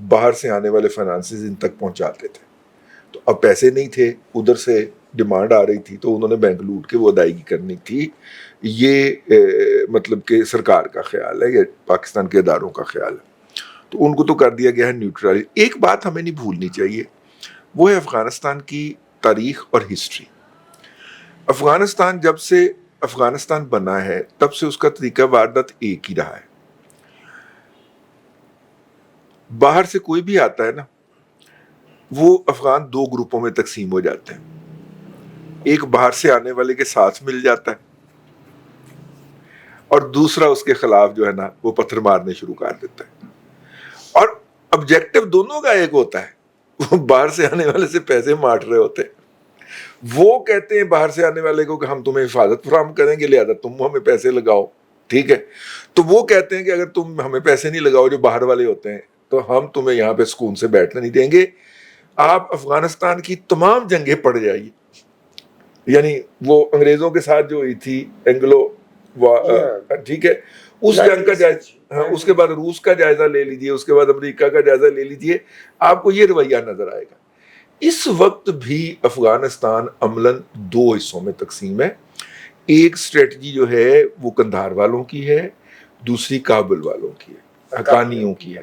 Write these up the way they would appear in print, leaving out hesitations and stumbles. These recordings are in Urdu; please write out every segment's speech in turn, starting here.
باہر سے آنے والے فائنانسز ان تک پہنچاتے تھے. تو اب پیسے نہیں تھے, ادھر سے ڈیمانڈ آ رہی تھی, تو انہوں نے بینک لوٹ کے وہ ادائیگی کرنی تھی. یہ مطلب کہ سرکار کا خیال ہے یا پاکستان کے اداروں کا خیال ہے, تو ان کو تو کر دیا گیا ہے نیوٹرل. ایک بات ہمیں نہیں بھولنی چاہیے, وہ ہے افغانستان کی تاریخ اور ہسٹری. افغانستان جب سے افغانستان بنا ہے تب سے اس کا طریقہ واردات ایک ہی رہا ہے. باہر سے کوئی بھی آتا ہے نا, وہ افغان دو گروپوں میں تقسیم ہو جاتے ہیں. ایک باہر سے آنے والے کے ساتھ مل جاتا ہے, اور دوسرا اس کے خلاف جو ہے نا وہ پتھر مارنے شروع کر دیتا ہے. اور آبجیکٹو دونوں کا ایک ہوتا ہے, وہ باہر سے آنے والے سے پیسے مارٹ رہے ہوتے ہیں. وہ کہتے ہیں باہر سے آنے والے کو کہ ہم تمہیں حفاظت فراہم کریں گے, لہذا تم ہمیں پیسے لگاؤ, ٹھیک ہے. تو وہ کہتے ہیں کہ اگر تم ہمیں پیسے نہیں لگاؤ, جو باہر والے ہوتے ہیں, تو ہم تمہیں یہاں پہ سکون سے بیٹھنے نہیں دیں گے. آپ افغانستان کی تمام جنگیں پڑ جائیے, یعنی وہ انگریزوں کے ساتھ جو ہوئی تھی اینگلو, ٹھیک ہے, اس جنگ کا جائزہ, اس کے بعد روس کا جائزہ لے لیجئے, اس کے بعد امریکہ کا جائزہ لے لیجئے, آپ کو یہ رویہ نظر آئے گا. اس وقت بھی افغانستان عملاً دو حصوں میں تقسیم ہے. ایک اسٹریٹجی جو ہے وہ قندھار والوں کی ہے, دوسری کابل والوں کی ہے, حقانیوں کی ہے,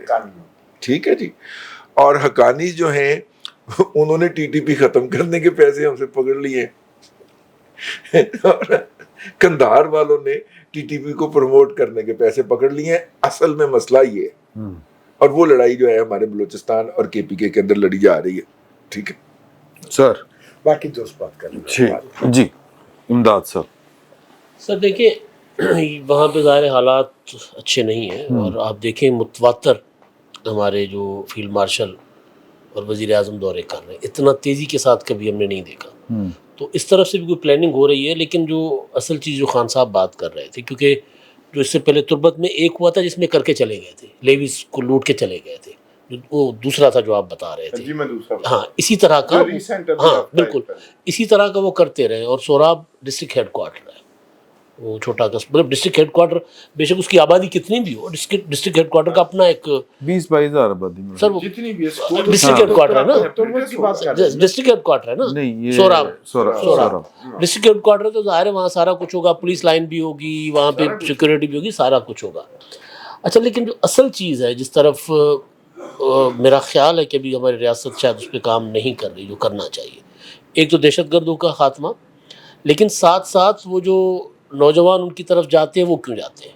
ٹھیک ہے جی. اور حقانی جو ہیں انہوں نے ٹی ٹی پی ختم کرنے کے پیسے ہم سے پکڑ لیے, اور قندھار والوں نے ٹی ٹی پی کو پروموٹ کرنے کے پیسے پکڑ لیے ہیں. اصل میں مسئلہ یہ ہے, اور وہ لڑائی جو ہے ہمارے بلوچستان اور کے پی کے اندر لڑی جا رہی ہے, ٹھیک ہے سر. باقی دوست بات کر رہے ہیں. جی امداد صاحب. سر دیکھیں, وہاں پہ ظاہر حالات اچھے نہیں ہیں, اور آپ دیکھیں متواتر ہمارے جو فیلڈ مارشل اور وزیر اعظم دورے کر رہے ہیں, اتنا تیزی کے ساتھ کبھی ہم نے نہیں دیکھا. تو اس طرف سے بھی کوئی پلاننگ ہو رہی ہے. لیکن جو اصل چیز جو خان صاحب بات کر رہے تھے, کیونکہ جو اس سے پہلے تربت میں ایک ہوا تھا جس میں کر کے چلے گئے تھے, لیویز کو لوٹ کے چلے گئے تھے, وہ دوسرا تھا جو آپ بتا رہے تھے. ہاں اسی طرح کا, ہاں بالکل اسی طرح کا وہ کرتے رہے. اور سوراب ڈسٹرکٹ ہیڈ کوارٹر ہے, وہ چھوٹا مطلب ڈسٹرکٹ ہیڈ کوارٹر, بے شک اس کی آبادی کتنی بھی ہو, ڈسٹرکٹ ہیڈ کوارٹر کا اپنا ایک 20-22 ہزار آبادی میں سر, وہ ڈسٹرکٹ ہیڈ کوارٹر ہے نا, ڈسٹرکٹ ہیڈ کوارٹر ہے نا, نہیں, یہ سوراب ڈسٹرکٹ ہیڈ کوارٹر. تو ظاہر ہے وہاں سارا کچھ ہوگا, پولیس لائن بھی ہوگی, وہاں پہ سیکورٹی بھی ہوگی, سارا کچھ ہوگا. اچھا, لیکن جو اصل چیز ہے جس طرف میرا خیال ہے کہ ابھی ہماری ریاست شاید اس پہ کام نہیں کر رہی جو کرنا چاہیے, ایک تو دہشت گردوں کا خاتمہ, لیکن ساتھ ساتھ وہ جو نوجوان ان کی طرف جاتے ہیں وہ کیوں جاتے ہیں؟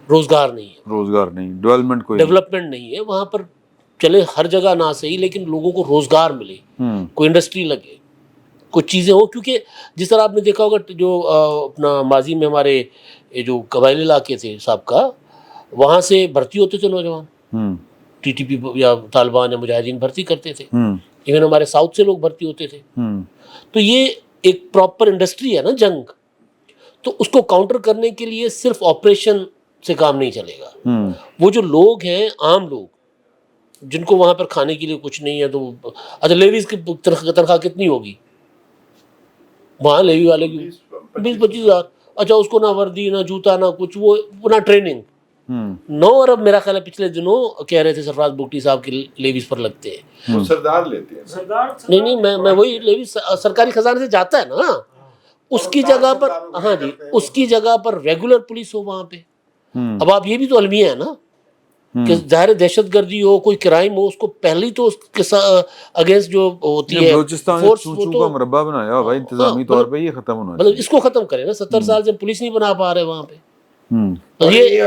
روزگار نہیں ہے, روزگار نہیں, ڈیولپمنٹ نہیں ہے وہاں پر. چلے ہر جگہ نہ صحیح, لیکن لوگوں کو روزگار ملے, کوئی انڈسٹری لگے, کچھ چیزیں ہو. کیونکہ جس طرح آپ نے دیکھا ہوگا جو اپنا ماضی میں ہمارے جو قبائلی علاقے تھے صاحب کا, وہاں سے بھرتی ہوتے تھے نوجوان, ٹی ٹی پی یا طالبان یا مجاہدین بھرتی کرتے تھے, ایون ہمارے ساؤتھ سے لوگ بھرتی ہوتے تھے. تو یہ ایک پراپر انڈسٹری ہے نا جنگ, تو اس کو کاؤنٹر کرنے کے لیے صرف آپریشن سے کام نہیں چلے گا. وہ جو لوگ ہیں, عام لوگ جن کو وہاں پر کھانے کے لیے کچھ نہیں ہے, تو اچھا لیویز کی تنخواہ کتنی ہوگی وہاں لیوی والے کی؟ 20-25 ہزار. اچھا, اس کو نہ وردی نہ جوتا نہ کچھ, وہ نہ ٹریننگ. 9 ارب میرا خیال ہے پچھلے دنوں کہہ رہے تھے سرفراز بگٹی صاحب کی لیویز پر لگتے ہیں. سردار لیتے ہیں. نہیں, میں وہی لیویز سرکاری خزانے سے جاتا ہے نا, اس کی جگہ پر, ہاں جی, اس کی جگہ پر ریگولر پولیس ہو وہاں پہ. اب آپ یہ بھی تو المیہ ہے نا کہ ظاہر دہشت گردی ہو, کوئی کرائم ہو, اس کو پہلی تو اس کے اگینسٹ جو ہوتی ہے فورس, کا مربع بنایا ہوا انتظامی طور پہ, یہ ختم ہونا مطلب اس کو ختم کرے نا. 70 سال سے پولیس نہیں بنا پا رہے وہاں پہ, جی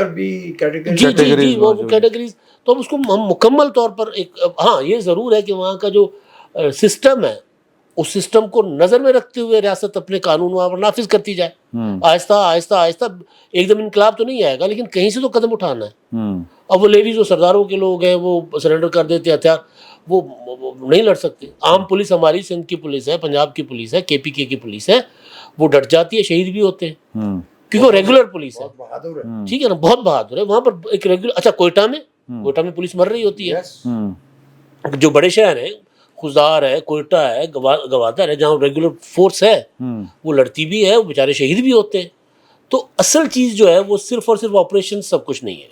وہ کیٹیگریز. تو اب اس کو ہم مکمل طور پر ایک, ہاں یہ ضرور ہے کہ وہاں کا جو سسٹم ہے اس سسٹم کو نظر میں رکھتے ہوئے ریاست اپنے قانون وہاں پر نافذ کرتی جائے, آہستہ آہستہ آہستہ. ایک دم انقلاب تو نہیں آئے گا, لیکن کہیں سے تو قدم اٹھانا ہے. اب وہ لیویز جو سرداروں کے لوگ ہیں وہ سرنڈر کر دیتے ہتھیار, وہ نہیں لڑ سکتے. عام پولیس ہماری سندھ کی پولیس ہے, پنجاب کی پولیس ہے, کے پی کے کی پولیس ہے, وہ ڈٹ جاتی ہے, شہید بھی ہوتے ہیں کیونکہ وہ ریگولر پولیس ہے. ٹھیک ہے نا, بہت بہادر ہے وہاں پر ایک ریگولر. اچھا, کوئٹہ میں پولیس مر رہی ہوتی ہے. جو بڑے شہر ہیں, خزدار ہے, کوئٹہ ہے, گوادر ہے, جہاں ریگولر فورس ہے, وہ لڑتی بھی ہے, وہ بیچارے شہید بھی ہوتے ہیں. تو اصل چیز جو ہے وہ صرف اور صرف آپریشن سب کچھ نہیں ہے.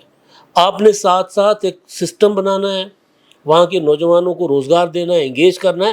آپ نے ساتھ ساتھ ایک سسٹم بنانا ہے, وہاں کے نوجوانوں کو روزگار دینا ہے, انگیج کرنا ہے,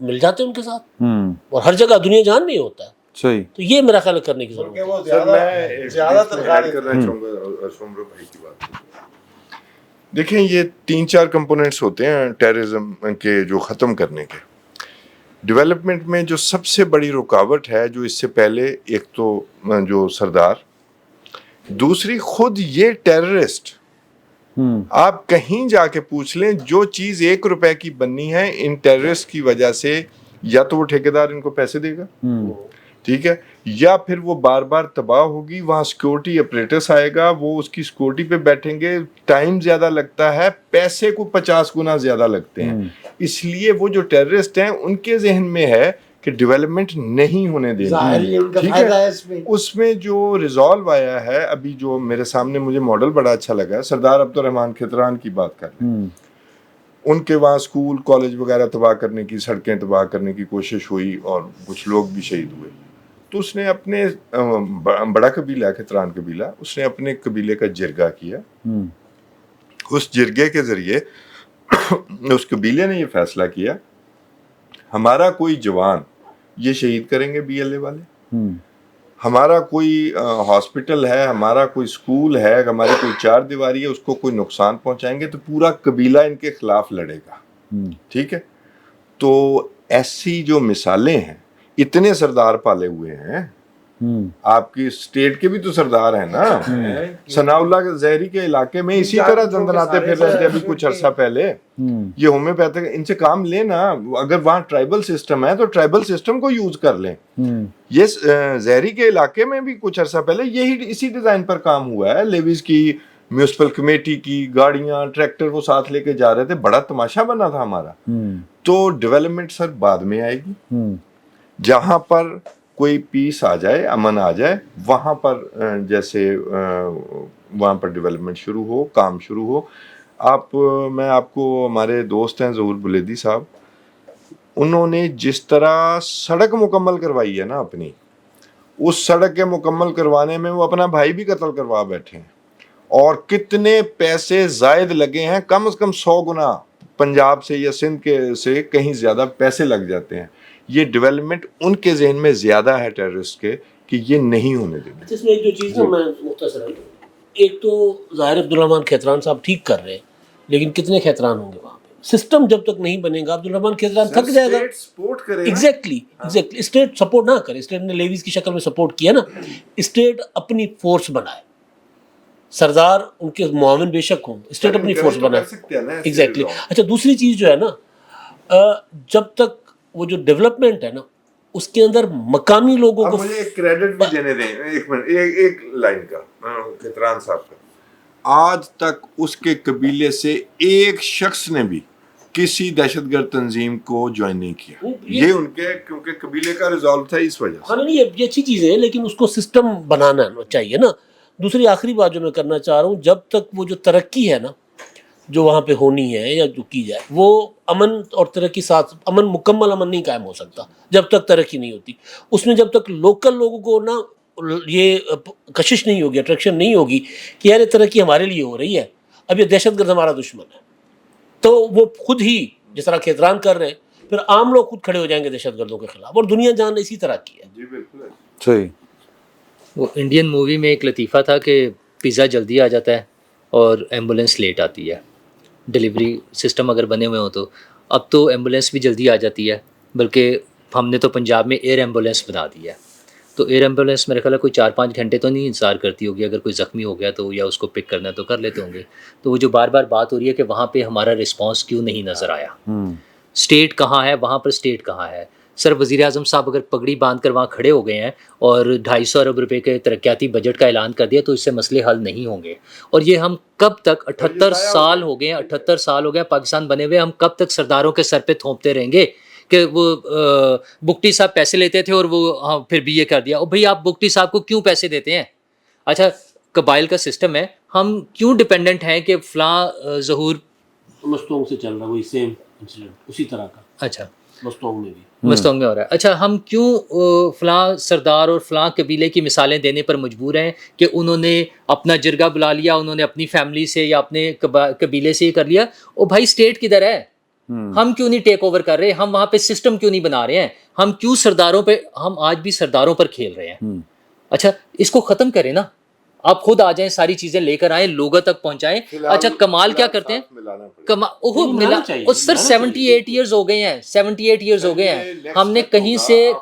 مل جاتے ہیں ان کے ساتھ, اور ہر جگہ دنیا جان میں ہوتا ہے. صحیح. تو یہ میرا خیال ہے کرنے کی ضرورت ہے. وہ زیادہ تنخواہ کرنا چاہوں گا عمر بھائی کی بات. دیکھیں یہ 3-4 کمپوننٹس ہوتے ہیں ٹیررزم کے جو ختم کرنے کے. ڈیولپمنٹ میں جو سب سے بڑی رکاوٹ ہے, جو اس سے پہلے ایک تو جو سردار, دوسری خود یہ ٹیررسٹ. آپ کہیں جا کے پوچھ لیں, جو چیز 1 روپے کی بننی ہے ان ٹیررسٹ کی وجہ سے, یا تو وہ ٹھیکیدار ان کو پیسے دے گا, ٹھیک ہے, یا پھر وہ بار بار تباہ ہوگی, وہاں سیکورٹی اپریٹس آئے گا, وہ اس کی سیکورٹی پہ بیٹھیں گے, ٹائم زیادہ لگتا ہے, پیسے کو 50 گنا زیادہ لگتے ہیں. اس لیے وہ جو ٹیررسٹ ہیں ان کے ذہن میں ہے کہ ڈیولپمنٹ نہیں ہونے دینی. ٹھیک ہے, اس میں جو ریزالو آیا ہے ابھی جو میرے سامنے, مجھے ماڈل بڑا اچھا لگا ہے. سردار عبد الرحمان کھتران کی بات کر رہے ہیں, ان کے وہاں اسکول کالج وغیرہ تباہ کرنے کی, سڑکیں تباہ کرنے کی کوشش ہوئی اور کچھ لوگ بھی شہید ہوئے. تو اس نے اپنے بڑا قبیلہ کھتران قبیلہ, اس نے اپنے قبیلے کا جرگہ کیا. اس جرگے کے ذریعے اس قبیلے نے یہ فیصلہ کیا, ہمارا کوئی جوان یہ شہید کریں گے BLA والے, ہمارا کوئی ہاسپٹل ہے, ہمارا کوئی اسکول ہے, ہماری کوئی 4 دیواری ہے, اس کو کوئی نقصان پہنچائیں گے تو پورا قبیلہ ان کے خلاف لڑے گا. ٹھیک ہے, تو ایسی جو مثالیں ہیں, اتنے سردار پالے ہوئے ہیں. آپ کی اسٹیٹ کے بھی تو سردار ہیں نا. ثناء اللہ زہری کے علاقے میں اسی طرح دندناتے پھر رہے تھے ابھی کچھ عرصہ پہلے. یہ ہومیوپیتھک, ان سے کام لینا, اگر وہاں ٹرائبل سسٹم ہے تو ٹرائبل سسٹم کو یوز کر لیں. یہ زہری کے علاقے میں بھی کچھ عرصہ پہلے یہی اسی ڈیزائن پر کام ہوا ہے. لیویز کی میونسپل کمیٹی کی گاڑیاں, ٹریکٹر وہ ساتھ لے کے جا رہے تھے, بڑا تماشا بنا تھا ہمارا. تو ڈیولپمنٹ سر بعد میں آئے گی. جہاں پر کوئی پیس آ جائے, امن آ جائے, وہاں پر جیسے وہاں پر ڈیولپمنٹ شروع ہو, کام شروع ہو. میں آپ کو, ہمارے دوست ہیں ظہور بلیدی صاحب, انہوں نے جس طرح سڑک مکمل کروائی ہے نا اپنی, اس سڑک کے مکمل کروانے میں وہ اپنا بھائی بھی قتل کروا بیٹھے ہیں, اور کتنے پیسے زائد لگے ہیں, کم از کم 100 گنا پنجاب سے یا سندھ کے سے کہیں زیادہ پیسے لگ جاتے ہیں. یہ ڈیولپمنٹ ان کے ذہن میں زیادہ ہے ٹیررسٹ کے, کہ یہ نہیں ہونے دیں. اس میں ایک جو چیز ہے میں مختصر ہے, ایک تو ظاہر عبد الرحمان کھیتران صاحب ٹھیک کر رہے ہیں, لیکن کتنے کھیتران ہوں گے وہاں پہ؟ سسٹم جب تک نہیں بنے گا عبد الرحمان کھیتران تھک جائے گا. ایگزیکٹلی اسٹیٹ سپورٹ نہ کرے. اسٹیٹ نے لیویز کی شکل میں سپورٹ کیا نا, اسٹیٹ اپنی فورس بنائے. سردار ان کے معاون بے شک ہوں, اسٹیٹ اپنی فورس بنائے. ایگزیکٹلی. اچھا دوسری چیز جو ہے نا, جب تک وہ جو ڈیولپمنٹ ہے نا, اس کے اندر مقامی لوگوں کو مجھے ایک کریڈٹ بھی دینے دیں, ایک منٹ, ایک لائن کا, کھتران صاحب کا, آج تک اس کے قبیلے سے ایک شخص نے بھی کسی دہشت گرد تنظیم کو جوائن نہیں کیا. یہ ان کے کیونکہ قبیلے کا ریزالو تھا اس وجہ سے. ہاں نہیں, یہ اچھی چیز ہے, لیکن اس کو سسٹم بنانا چاہیے نا. دوسری آخری بات جو میں کرنا چاہ رہا ہوں, جب تک وہ جو ترقی ہے نا جو وہاں پہ ہونی ہے یا جو کی جائے, وہ امن اور ترقی ساتھ, امن مکمل امن نہیں قائم ہو سکتا جب تک ترقی نہیں ہوتی. اس میں جب تک لوکل لوگوں کو نا یہ کشش نہیں ہوگی, اٹریکشن نہیں ہوگی کہ یار یہ ترقی ہمارے لیے ہو رہی ہے, اب یہ دہشت گرد ہمارا دشمن ہے, تو وہ خود ہی جس طرح کھیتران کر رہے ہیں, پھر عام لوگ خود کھڑے ہو جائیں گے دہشت گردوں کے خلاف, اور دنیا جان اسی طرح کی ہے. جی بالکل صحیح. وہ انڈین مووی میں ایک لطیفہ تھا کہ پیزا جلدی آ جاتا ہے اور ایمبولینس لیٹ آتی ہے. ڈلیوری سسٹم اگر بنے ہوئے ہوں تو اب تو ایمبولینس بھی جلدی آ جاتی ہے, بلکہ ہم نے تو پنجاب میں ایئر ایمبولینس بنا دی ہے. تو ایئر ایمبولینس میرے خیال ہے کوئی 4-5 گھنٹے تو نہیں انتظار کرتی ہوگی, اگر کوئی زخمی ہو گیا تو, یا اس کو پک کرنا ہے تو کر لیتے ہوں گے. تو وہ جو بار بار بات ہو رہی ہے کہ وہاں پہ ہمارا رسپانس کیوں نہیں نظر آیا, اسٹیٹ کہاں ہے, وہاں پر اسٹیٹ کہاں ہے. سر وزیر اعظم صاحب اگر پگڑی باندھ کر وہاں کھڑے ہو گئے ہیں اور 250 ارب روپے کے ترقیاتی بجٹ کا اعلان کر دیا, تو اس سے مسئلے حل نہیں ہوں گے. اور یہ ہم کب تک, 78 سال ہو گئے ہیں, 78 سال ہو گیا پاکستان بنے ہوئے, ہم کب تک سرداروں کے سر پہ تھوپتے رہیں گے کہ وہ بگٹی صاحب پیسے لیتے تھے اور وہ پھر بھی یہ کر دیا. اور بھئی آپ بگٹی صاحب کو کیوں پیسے دیتے ہیں؟ اچھا قبائل کا سسٹم ہے, ہم کیوں ڈپینڈنٹ ہیں کہ فلاں ظہور مستونگ سے چل رہا ہے وہی سیم انسیڈنٹ اسی طرح کا. اچھا مستونگ میں بھی مستونگ میں ہو رہا ہے. اچھا ہم کیوں فلاں سردار اور فلاں قبیلے کی مثالیں دینے پر مجبور ہیں کہ انہوں نے اپنا جرگہ بلا لیا, انہوں نے اپنی فیملی سے یا اپنے قبیلے سے یہ کر لیا. او بھائی اسٹیٹ کدھر ہے؟ ہم کیوں نہیں ٹیک اوور کر رہے؟ ہم وہاں پہ سسٹم کیوں نہیں بنا رہے ہیں؟ ہم کیوں سرداروں پہ, ہم آج بھی سرداروں پر کھیل رہے ہیں. اچھا اس کو ختم کریں نا, آپ خود آ جائیں, ساری چیزیں لے کر آئیں, لوگوں تک پہنچائیں. اچھا کمال کیا کرتے ہیں, سر 78 ایئرز ہو گئے ہیں, 78 ایئرز ہو گئے ہیں. ہم نے کہیں سے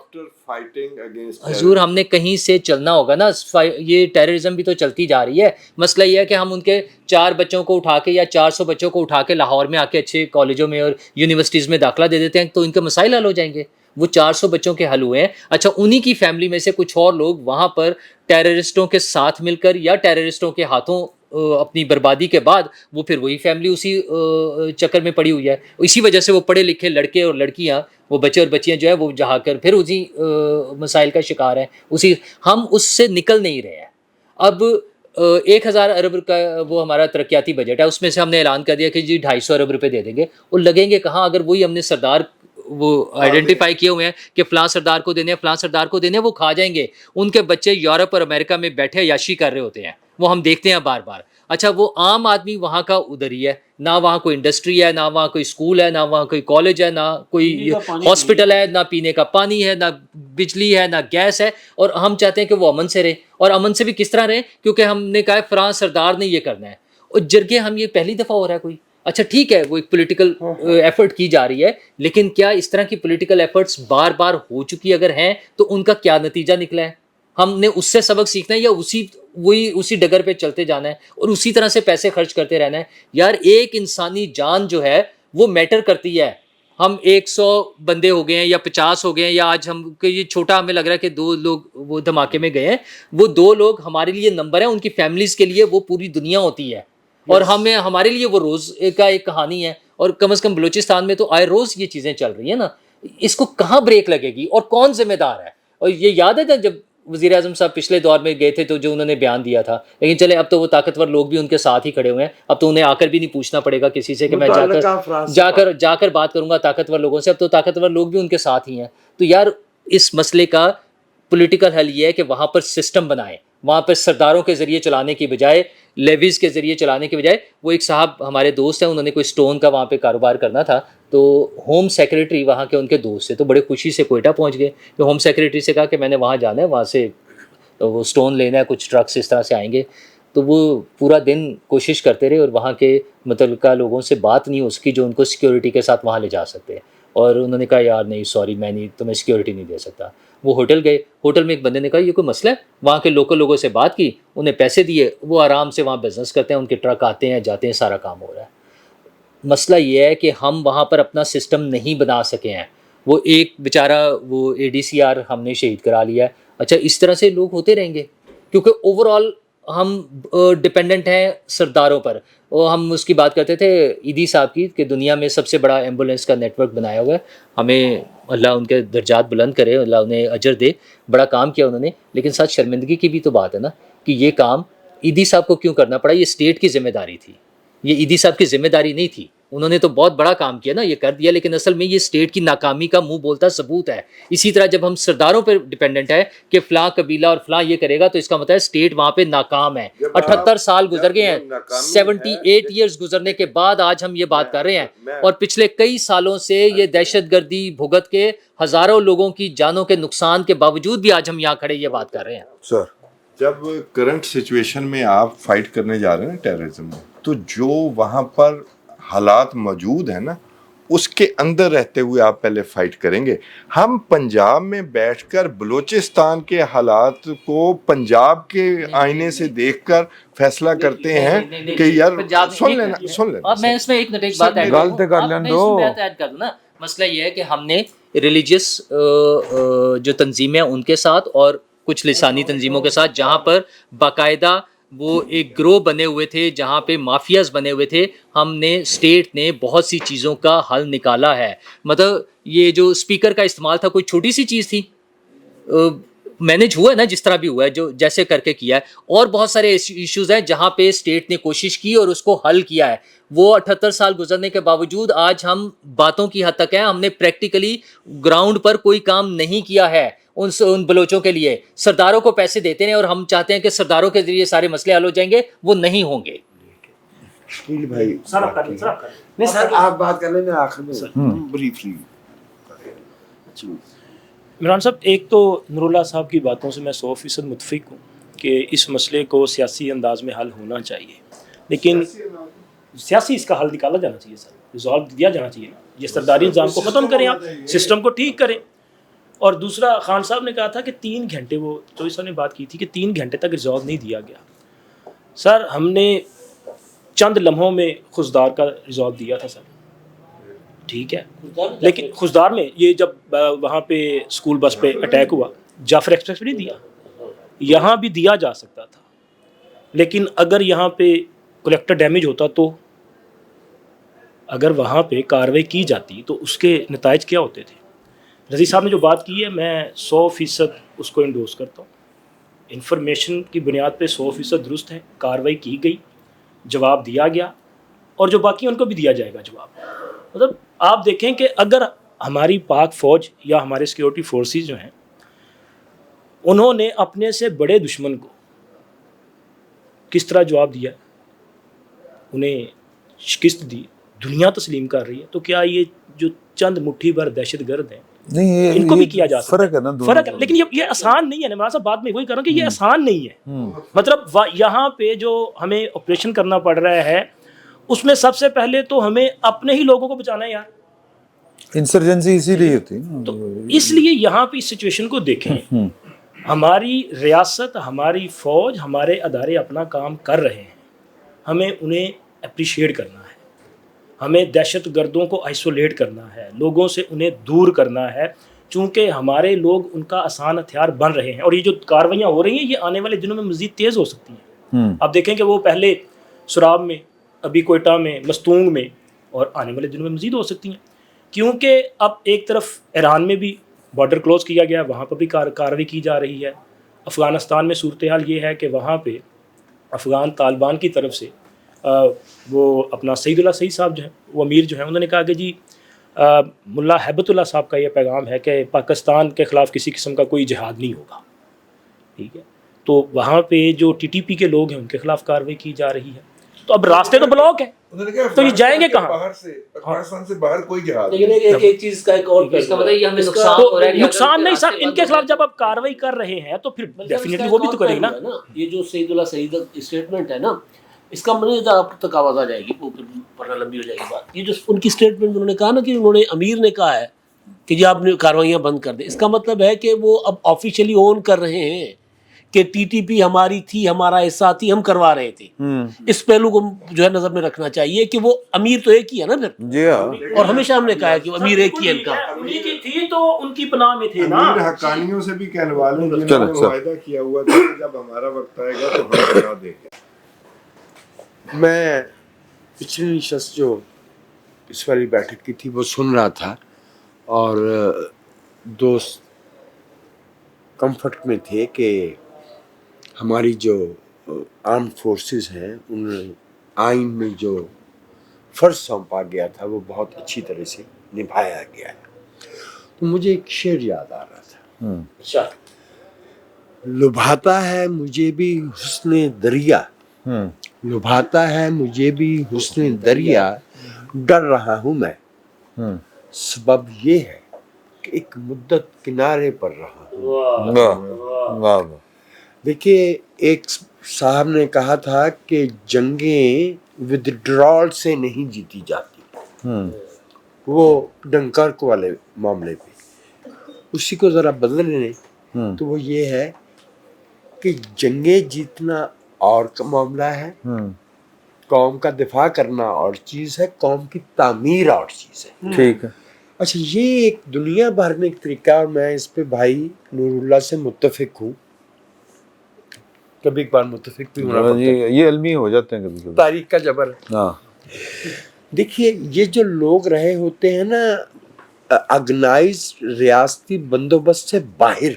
حضور ہم نے کہیں سے چلنا ہوگا نا. یہ ٹیررزم بھی تو چلتی جا رہی ہے. مسئلہ یہ ہے کہ ہم ان کے 4 بچوں کو اٹھا کے یا 400 بچوں کو اٹھا کے لاہور میں آ کے اچھے کالجوں میں اور یونیورسٹیز میں داخلہ دے دیتے ہیں تو ان کے مسائل حل ہو جائیں گے. وہ 400 بچوں کے حل ہوئے ہیں. اچھا انہی کی فیملی میں سے کچھ اور لوگ وہاں پر ٹیررسٹوں کے ساتھ مل کر یا ٹیررسٹوں کے ہاتھوں اپنی بربادی کے بعد وہ پھر وہی فیملی اسی چکر میں پڑی ہوئی ہے. اسی وجہ سے وہ پڑھے لکھے لڑکے اور لڑکیاں, وہ بچے اور بچیاں جو ہے وہ جہا کر پھر اسی مسائل کا شکار ہیں. اسی ہم اس سے نکل نہیں رہے ہیں. اب 1000 ارب کا وہ ہمارا ترقیاتی بجٹ ہے, اس میں سے ہم نے اعلان کر دیا کہ جی 250 ارب روپے دے دیں گے. وہ لگیں گے کہاں اگر وہی ہم نے سردار وہ آئیڈینٹیفائی کیے ہوئے ہیں کہ فلاں سردار کو دینے, فلاں سردار کو دینے, وہ کھا جائیں گے. ان کے بچے یورپ اور امریکہ میں بیٹھے عیاشی کر رہے ہوتے ہیں, وہ ہم دیکھتے ہیں بار بار. اچھا وہ عام آدمی وہاں کا ادھر ہی ہے, نہ وہاں کوئی انڈسٹری ہے, نہ وہاں کوئی اسکول ہے, نہ وہاں کوئی کالج ہے, نہ کوئی ہاسپٹل ہے, نہ پینے کا پانی ہے, نہ بجلی ہے, نہ گیس ہے. اور ہم چاہتے ہیں کہ وہ امن سے رہے. اور امن سے بھی کس طرح رہے, کیونکہ ہم نے کہا ہے فلاں سردار نے یہ کرنا ہے. اور جرگے ہم یہ پہلی دفعہ ہو رہا ہے کوئی. اچھا ٹھیک ہے وہ ایک پولیٹیکل ایفرٹ کی جا رہی ہے, لیکن کیا اس طرح کی پولیٹیکل ایفرٹس بار بار ہو چکی اگر ہیں تو ان کا کیا نتیجہ نکلا ہے؟ ہم نے اس سے سبق سیکھنا ہے یا اسی ڈگر پہ چلتے جانا ہے اور اسی طرح سے پیسے خرچ کرتے رہنا ہے؟ یار ایک انسانی جان جو ہے وہ میٹر کرتی ہے. ہم 100 بندے ہو گئے ہیں یا 50 ہو گئے ہیں, یا آج ہم یہ چھوٹا ہمیں لگ رہا ہے کہ 2 لوگ وہ دھماکے میں گئے ہیں, وہ 2 لوگ ہمارے لیے نمبر ہیں, ان کی فیملیز کے لیے وہ پوری دنیا ہوتی ہے. اور ہمارے لیے وہ روز کا ایک کہانی ہے. اور کم از کم بلوچستان میں تو آئے روز یہ چیزیں چل رہی ہیں نا. اس کو کہاں بریک لگے گی اور کون ذمہ دار ہے؟ اور یہ یاد ہے جب وزیر اعظم صاحب پچھلے دور میں گئے تھے تو جو انہوں نے بیان دیا تھا, لیکن چلے اب تو وہ طاقتور لوگ بھی ان کے ساتھ ہی کھڑے ہوئے ہیں. اب تو انہیں آ کر بھی نہیں پوچھنا پڑے گا کسی سے کہ میں جا کر بات کروں گا طاقتور لوگوں سے. اب تو طاقتور لوگ بھی ان کے ساتھ ہی ہیں. تو یار اس مسئلے کا پولیٹیکل حل یہ ہے کہ وہاں پر سسٹم بنائیں, وہاں پہ سرداروں کے ذریعے چلانے کی بجائے, لیویز کے ذریعے چلانے کی بجائے. وہ ایک صاحب ہمارے دوست ہیں, انہوں نے کوئی اسٹون کا وہاں پہ کاروبار کرنا تھا, تو ہوم سیکریٹری وہاں کے ان کے دوست سے تو بڑے خوشی سے کوئٹہ پہنچ گئے. کہ ہوم سیکریٹری سے کہا کہ میں نے وہاں جانا ہے, وہاں سے وہ اسٹون لینا ہے, کچھ ٹرکس اس طرح سے آئیں گے. تو وہ پورا دن کوشش کرتے رہے اور وہاں کے متعلقہ لوگوں سے بات نہیں ہو سکی جو ان کو سیکیورٹی کے ساتھ وہاں لے جا سکتے ہیں. اور انہوں نے کہا یار نہیں سوری میں نہیں تمہیں سیکیورٹی نہیں دے سکتا. وہ ہوٹل گئے, ہوٹل میں ایک بندے نے کہا یہ کوئی مسئلہ ہے, وہاں کے لوکل لوگوں سے بات کی, انہیں پیسے دیے, وہ آرام سے وہاں بزنس کرتے ہیں, ان کے ٹرک آتے ہیں جاتے ہیں, سارا کام ہو رہا ہے. مسئلہ یہ ہے کہ ہم وہاں پر اپنا سسٹم نہیں بنا سکے ہیں. وہ ایک بیچارہ وہ ADCR ہم نے شہید کرا لیا ہے. اچھا اس طرح سے لوگ ہوتے رہیں گے کیونکہ اوور آل ہم ڈپینڈنٹ ہیں سرداروں پر. وہ ہم اس کی بات کرتے تھے ایدی صاحب کی کہ دنیا میں سب سے بڑا ایمبولینس کا نیٹ ورک بنایا ہوا ہے. ہمیں اللہ ان کے درجات بلند کرے, اللہ انہیں اجر دے, بڑا کام کیا انہوں نے. لیکن ساتھ شرمندگی کی بھی تو بات ہے نا کہ یہ کام ایدی صاحب کو کیوں کرنا پڑا. یہ اسٹیٹ کی ذمہ داری تھی, یہ ایدی صاحب کی ذمہ داری نہیں تھی. انہوں نے تو بہت بڑا کام کیا نا, یہ کر دیا, لیکن اصل میں یہ اسٹیٹ کی ناکامی کا منہ بولتا ثبوت ہے. اسی طرح جب ہم سرداروں پہ ڈپینڈنٹ ہے کہ فلاں قبیلہ اور فلاں یہ کرے گا تو اس کا مطلب ہے اسٹیٹ وہاں پہ ناکام ہے. 78 سال گزر گئے ہیں, 78 ایئرز گزرنے کے بعد آج ہم یہ بات کر رہے ہیں. اور پچھلے کئی سالوں سے یہ دہشت گردی بھگت کے ہزاروں لوگوں کی جانوں کے نقصان کے باوجود بھی آج ہم یہاں کھڑے یہ بات کر رہے ہیں. سر جب کرنٹ سچویشن میں آپ فائٹ کرنے جا رہے ہیں ٹیررزم میں, تو جو وہاں پر حالات موجود ہیں نا اس کے اندر رہتے ہوئے آپ پہلے فائٹ کریں گے. ہم پنجاب میں بیٹھ کر بلوچستان کے حالات کو پنجاب کے آئینے سے دیکھ کر فیصلہ کرتے ہیں کہ یار سن لینا. میں اس میں ایک بات ایڈ کر دوں نا. مسئلہ یہ ہے کہ ہم نے ریلیجیس جو تنظیمیں ان کے ساتھ اور کچھ لسانی تنظیموں کے ساتھ جہاں پر باقاعدہ وہ ایک گروہ بنے ہوئے تھے, جہاں پہ مافیاز بنے ہوئے تھے, ہم نے اسٹیٹ نے بہت سی چیزوں کا حل نکالا ہے. مطلب یہ جو اسپیکر کا استعمال تھا کوئی چھوٹی سی چیز تھی, مینج ہوا ہے نا جس طرح بھی ہوا ہے, جو جیسے کر کے کیا ہے. اور بہت سارے ایشوز ہیں جہاں پہ اسٹیٹ نے کوشش کی اور اس کو حل کیا ہے. وہ 78 سال گزرنے کے باوجود آج ہم باتوں کی حد تک ہیں, ہم نے پریکٹیکلی گراؤنڈ پر کوئی کام نہیں کیا ہے ان بلوچوں کے لیے. سرداروں کو پیسے دیتے ہیں اور ہم چاہتے ہیں کہ سرداروں کے ذریعے سارے مسئلے حل ہو جائیں گے, وہ نہیں ہوں گے. بھائی نہیں سر آپ بات کر لیں, میں آخر میں بریفلی. عمران صاحب, ایک تو نور اللہ صاحب کی باتوں سے میں 100% متفق ہوں کہ اس مسئلے کو سیاسی انداز میں حل ہونا چاہیے, لیکن سیاسی اس کا حل نکالا جانا چاہیے سر, ریزالو دیا جانا چاہیے. یہ سرداری نظام کو ختم کریں, آپ سسٹم کو ٹھیک کریں. اور دوسرا, خان صاحب نے کہا تھا کہ 3 گھنٹے, وہ چوہدری صاحب نے بات کی تھی کہ 3 گھنٹے تک ریزالو نہیں دیا گیا. سر ہم نے چند لمحوں میں خزدار کا ریزالو دیا تھا سر, ٹھیک ہے, لیکن خزدار میں یہ جب وہاں پہ اسکول بس پہ اٹیک ہوا, جعفر ایکسپریس پہ نہیں دیا, یہاں بھی دیا جا سکتا تھا. لیکن اگر یہاں پہ کلیکٹر ڈیمیج ہوتا تو اگر وہاں پہ کارروائی کی جاتی تو اس کے نتائج کیا ہوتے تھے. رضی صاحب نے جو بات کی ہے میں 100% اس کو انڈورس کرتا ہوں. انفارمیشن کی بنیاد پہ 100% درست ہے, کارروائی کی گئی, جواب دیا گیا, اور جو باقی ان کو بھی دیا جائے گا جواب. مطلب آپ دیکھیں کہ اگر ہماری پاک فوج یا ہمارے سیکیورٹی فورسز جو ہیں, انہوں نے اپنے سے بڑے دشمن کو کس طرح جواب دیا, انہیں شکست دی, دنیا تسلیم کر رہی ہے, تو کیا یہ جو چند مٹھی بھر دہشت گرد ہیں نہیں, ان کو بھی کیا جا سکتا فرق ہے نا, فرق ہے, لیکن یہ آسان نہیں ہے. میں صاحب بات میں وہی کر رہا ہوں کہ یہ آسان نہیں ہے. مطلب یہاں پہ جو ہمیں آپریشن کرنا پڑ رہا ہے, اس میں سب سے پہلے تو ہمیں اپنے ہی لوگوں کو بچانا ہے یار. انسرجنسی اسی لیے ہوتی ہے. تو اس لیے یہاں پہ اس سچویشن کو دیکھیں, ہماری ریاست, ہماری فوج, ہمارے ادارے اپنا کام کر رہے ہیں, ہمیں انہیں اپریشیٹ کرنا ہے. ہمیں دہشت گردوں کو آئسولیٹ کرنا ہے, لوگوں سے انہیں دور کرنا ہے, چونکہ ہمارے لوگ ان کا آسان ہتھیار بن رہے ہیں. اور یہ جو کاروائیاں ہو رہی ہیں یہ آنے والے دنوں میں مزید تیز ہو سکتی ہیں. آپ دیکھیں کہ وہ پہلے سراب میں, ابھی کوئٹہ میں, مستونگ میں, اور آنے والے دنوں میں مزید ہو سکتی ہیں. کیونکہ اب ایک طرف ایران میں بھی بارڈر کلوز کیا گیا, وہاں پر بھی کارروائی کی جا رہی ہے. افغانستان میں صورتحال یہ ہے کہ وہاں پہ افغان طالبان کی طرف سے وہ اپنا سعید اللہ سعید صاحب جو ہیں, وہ امیر جو ہیں, انہوں نے کہا کہ جی ملا ہیبت اللہ صاحب کا یہ پیغام ہے کہ پاکستان کے خلاف کسی قسم کا کوئی جہاد نہیں ہوگا. ٹھیک ہے, تو وہاں پہ جو TTP کے لوگ ہیں ان کے خلاف کارروائی کی جا رہی ہے. تو اب راستے تو بلاک ہیں, تو یہ جائیں گے کہاں؟ پاکستان سے باہر کوئی جہاد لیکن ایک چیز کا ایک اور نقصان نہیں سر, ان کے خلاف جب آپ کارروائی کر رہے ہیں تو پھر ڈیفینیٹلی وہ بھی تو کرے گی نا. یہ جو سعید اللہ سعید اسٹیٹمنٹ ہے نا, اس کا مطلب آپ تک آواز آ جائے گی, وہ پھر لمبی ہو جائے گی بات. یہ جو ان کی اسٹیٹمنٹ انہوں نے کہا نا کہ انہوں نے, امیر نے کہا ہے کہ جی آپ نے کارروائیاں بند کر دیں, اس کا مطلب ہے کہ وہ اب آفیشیلی اون کر رہے ہیں کہ TTP ہماری تھی, ہمارا حصہ تھی, ہم کروا رہے تھے. اس پہلو کو جو ہے نظر میں رکھنا چاہیے کہ وہ امیر تو ایک ہی ہے نا پھر. جی ہاں, اور ہمیشہ ہم نے کہا ہے کہ امیر ایک ہی ہے, ان کا انہی کی تھی تو ان کی پناہ میں تھے نا. امیر حقانیوں سے بھی کہلوا لیں, جنہوں نے معاہدہ کیا ہوا تھا کہ جب ہمارا وقت آئے گا تو ہم بنا دیں گے. میں پچھلی نشست جو اس والی بیٹھک کی تھی وہ سن رہا تھا, اور دوست کمفرٹ میں تھے کہ ہماری جو آرم فورسز ہیں ان آئین میں جو فرض سونپا گیا تھا وہ بہت اچھی طرح سے نبھایا گیا ہے. تو مجھے ایک شعر یاد آ رہا تھا, اچھا, لبھاتا ہے مجھے بھی حسن دریا, لبھاتا ہے مجھے بھی حسن دریا, ڈر رہا ہوں میں, سبب یہ ہے کہ ایک مدت کنارے پر رہا ہوں. دیکھیے, ایک صاحب نے کہا تھا کہ جنگیں ودڈرال سے نہیں جیتی جاتی, وہ ڈنکرک والے معاملے پہ. اسی کو ذرا بدل لیں تو وہ یہ ہے کہ جنگیں جیتنا اور کا معاملہ ہے, قوم کا دفاع کرنا اور چیز ہے, قوم کی تعمیر اور چیز ہے. ٹھیک ہے. اچھا, یہ ایک دنیا بھر میں ایک طریقہ, اور میں اس پہ بھائی نور اللہ سے متفق ہوں. کبھی ایک بار متفق بھی ہونا پڑتا ہے, یہ علمی ہو جاتے ہیں کبھی کبھی, تاریخ کا جبر. ہاں, دیکھیے یہ جو لوگ رہے ہوتے ہیں نا آرگنائز ریاستی بندوبست سے باہر,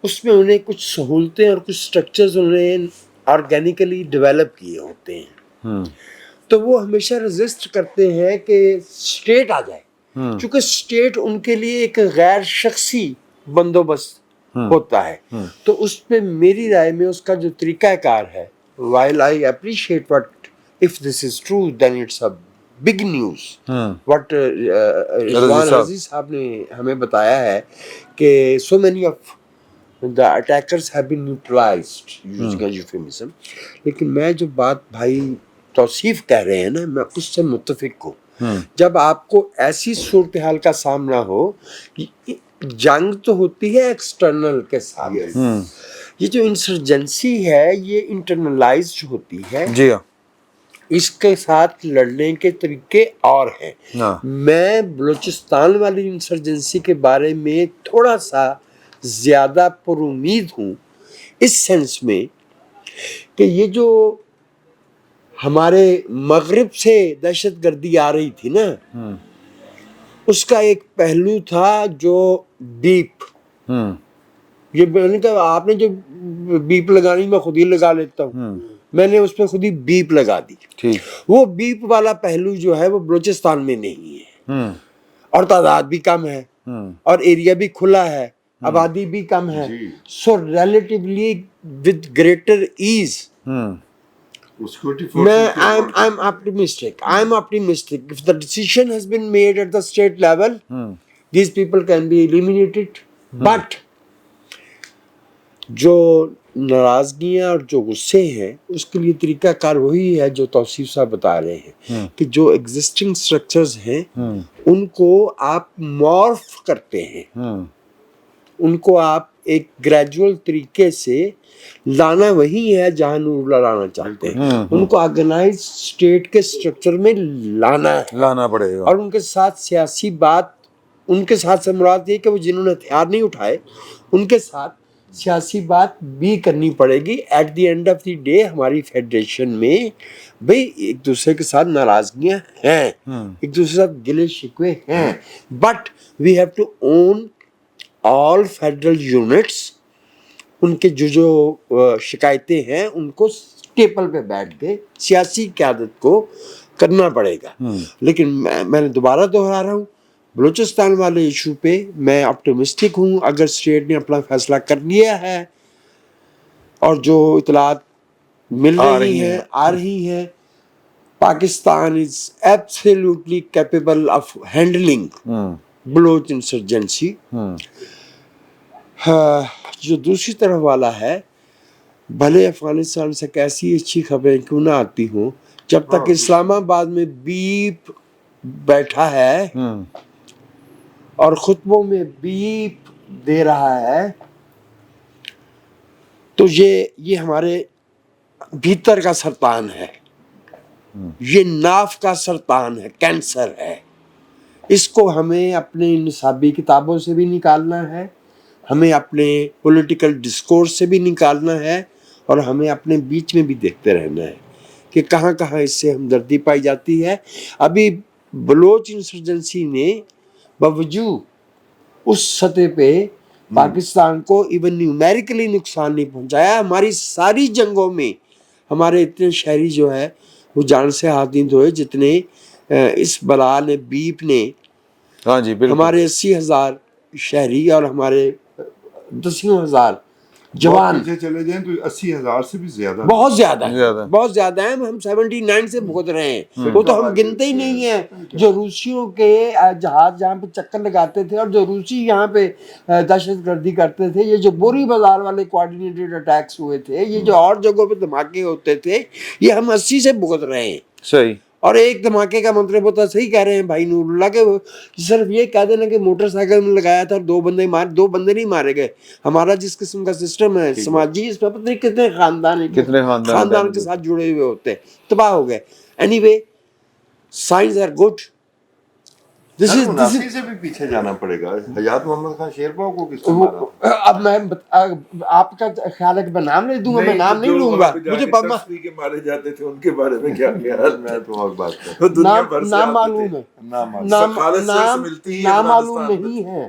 اس میں انہیں کچھ سہولتیں اور کچھ سٹرکچرز انہیں آرگینیکلی ڈیولپ کیے ہوتے ہیں، تو وہ ہمیشہ رزسٹ کرتے ہیں کہ اسٹیٹ آ جائے، چونکہ اسٹیٹ ان کے لیے ایک غیر شخصی بندوبست ہوتا ہے. تو اس پہ میری رائے میں اس کا جو طریقہ کار ہے، while I appreciate what if this is true then it's a big news what رضوان رضی صاحب نے ہمیں بتایا ہے کہ so many of the attackers have been neutralized using a euphemism. لیکن میں جو بات بھائی توصیف کہہ رہے ہیں نا، میں اس سے متفق ہوں. جب آپ کو ایسی صورتحال کا سامنا ہو، جنگ تو ہوتی ہے ایکسٹرنل کے ساتھ، یہ جو انسرجنسی ہے یہ انٹرنلائزڈ ہوتی ہے. جی ہاں، اس کے ساتھ لڑنے کے طریقے اور ہیں. میں بلوچستان والی انسرجنسی کے بارے میں تھوڑا سا زیادہ پر امید ہوں، اس سینس میں کہ یہ جو ہمارے مغرب سے دہشت گردی آ رہی تھی نا، اس کا ایک پہلو تھا جو بیپ، یہ میں نے کہا آپ نے جو بیپ لگانی میں خود ہی لگا لیتا ہوں، میں نے اس پہ خود ہی بیپ لگا دی. وہ بیپ والا پہلو جو ہے وہ بلوچستان میں نہیں ہے، اور تعداد بھی کم ہے، اور ایریا بھی کھلا ہے، آبادی بھی کم ہے. So relatively with greater as I'm optimistic. If the decision has been made at the state level, these people can be eliminated. But جو ناراضگیاں اور جو غصے ہیں، اس کے لیے طریقہ کار وہی ہے جو توصیف صاحب بتا رہے ہیں کہ جو ایگزسٹنگ اسٹرکچرز ہیں ان کو آپ مورف کرتے ہیں، ان کو آپ ایک گریجول طریقے سے لانا وہی ہے جہاں نور اللہ لانا چاہتے ہیں. ان کو آرگنائز اسٹیٹ کے اسٹرکچر میں لانا پڑے گا، اور ان کے ساتھ سیاسی بات، ان کے ساتھ سے مراد یہ کہ وہ جنہوں نے ہتھیار نہیں اٹھائے ان کے ساتھ سیاسی بات بھی کرنی پڑے گی. At the end of the day ہماری فیڈریشن میں بھئی ایک دوسرے کے ساتھ ناراضگیاں ہیں، ایک دوسرے کے ساتھ گلے شکوے ہیں، but we have to own all federal units. ان کے جو شکایتیں ہیں ان کو ٹیبل پہ بیٹھ کے سیاسی قیادت کو کرنا پڑے گا. لیکن میں نے دوبارہ دہرا رہا ہوں، بلوچستان والے ایشو پہ میں آپٹیمسٹک ہوں. اگر اسٹیٹ نے اپنا فیصلہ کر لیا ہے اور جو اطلاعات مل رہی ہیں آ رہی ہیں، Pakistan is absolutely capable of handling Baloch insurgency. جو دوسری طرف والا ہے، بھلے افغانستان سے کیسی اچھی خبریں کیوں نہ آتی ہوں، جب تک اسلام آباد میں بیپ بیٹھا ہے اور خطبوں میں بیپ دے رہا ہے، تو یہ ہمارے بھیتر کا سرطان ہے، یہ ناف کا سرطان ہے، کینسر ہے. اس کو ہمیں اپنے نصابی کتابوں سے بھی نکالنا ہے، ہمیں اپنے پولیٹیکل ڈسکورس سے بھی نکالنا ہے، اور ہمیں اپنے بیچ میں بھی دیکھتے رہنا ہے کہ کہاں کہاں اس سے ہمدردی پائی جاتی ہے. ابھی بلوچ انسرجنسی نے باوجود اس سطح پہ پاکستان کو ایون نیومیریکلی نقصان نہیں پہنچایا. ہماری ساری جنگوں میں ہمارے اتنے شہری جو ہے وہ جان سے ہاتھ نہیں دھوئے جتنے اس بلا نے، بیپ نے. ہمارے 80,000 شہری اور ہمارے 10,000 جوان چلے جائیں تو 80,000 سے بھی زیادہ، بہت زیادہ ہیں. ہم 79 سے بھگت رہے ہیں، وہ تو ہم گنتے ہی نہیں ہیں. جو روسیوں کے جہاز جہاں پہ چکر لگاتے تھے اور جو روسی یہاں پہ دہشت گردی کرتے تھے، یہ جو بوری بازار والے کوآرڈینیٹڈ اٹیکس ہوئے تھے، یہ جو اور جگہوں پہ دھماکے ہوتے تھے، یہ ہم 80 سے بھگت رہے ہیں. صحیح. اور ایک دھماکے کا مطلب ہوتا ہے، صحیح کہہ رہے ہیں بھائی نور اللہ، کہ صرف یہ کہہ دینا کہ موٹر سائیکل میں لگایا تھا اور 2 بندے نہیں مارے گئے. ہمارا جس قسم کا سسٹم ہے سماجی، اس پہ پتہ نہیں کتنے خاندان کے ساتھ جڑے ہوئے ہوتے ہیں، تباہ ہو گئے. Anyway science are good. منافی سے بھی پیچھے جانا پڑے گا. حیات محمد خان شیرپا کو کس نے مارا؟ اب میں آپ کا خیال ہے کہ میں نام نہیں دوں گا، میں نام نہیں لوں گا. مجھے کے مارے جاتے تھے ان کے بارے میں کیا خیال؟ میں تو اور بات کروں. نام معلوم ہے، نام معلوم نہیں ہے.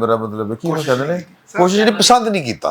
ਮੇਰਾ ਮਤਲਬ ਹੈ ਕੀ ਮੈਂ ਕਹਿੰਦੇ ਨੇ ਕੋਸ਼ਿਸ਼ ਨਹੀਂ ਪਸੰਦ ਨਹੀਂ ਕੀਤਾ।